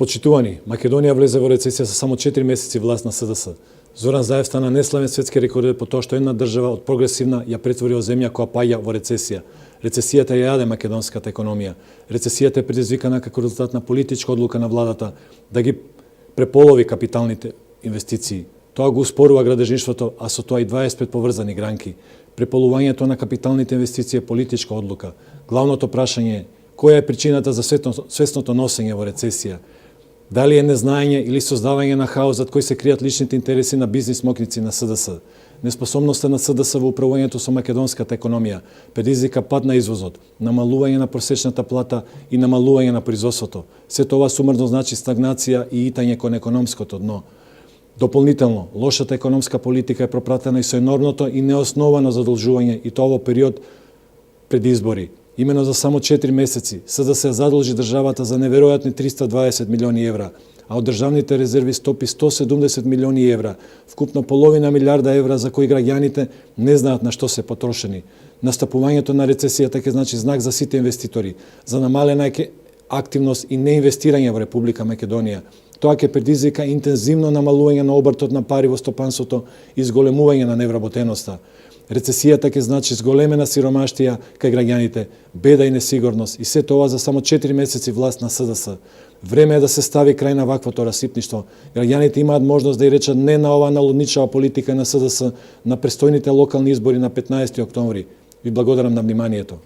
Почитувани, Македонија влезе во рецесија за само 4 месеци власт на СДС. Зоран Заев стана неславен светски рекордер по тоа што една држава од прогресивна ја претвори во земја која паѓа во рецесија. Рецесијата ја јаде македонската економија. Рецесијата е предизвикана како резултат на политичка одлука на владата да ги преполови капиталните инвестиции. Тоа го успорува градежништвото, а со тоа и 25 поврзани гранки. Преполувањето на капиталните инвестиции е политичка одлука. Главното прашање е која е причината за свесното носење во рецесија? Дали е незнаење или создавање на хаос зад кој се кријат личните интереси на бизнис мокници на СДС? Неспособноста на СДС во управувањето со македонската економија предизвика пад на извозот, намалување на просечната плата и намалување на производството. Сето ова сумарно значи стагнација и итање кон економското дно. Дополнително, лошата економска политика е пропратена и со енормното и неосновано задолжување и тоа во период пред избори. Имено за само 4 месеци СДС задолжи државата за неверојатни 320 милиони евра, а од државните резерви стопи 170 милиони евра, вкупно половина милиарда евра за кои граѓаните не знаат на што се потрошени. Настапувањето на рецесијата ќе значи знак за сите инвеститори, за намалена активност и неинвестирање во Република Македонија. Тоа ќе предизвика интензивно намалување на обртот на пари во стопанството и зголемување на невработеноста. Рецесијата ќе значи зголемена сиромаштија кај граѓаните, беда и несигурност и сето ова за само 4 месеци власт на СДС. Време е да се стави крај на ваквото расипништво. Граѓаните имаат можност да ја речат не на оваа налудничава политика на СДС на престојните локални избори на 15 октомври. Ви благодарам на вниманието.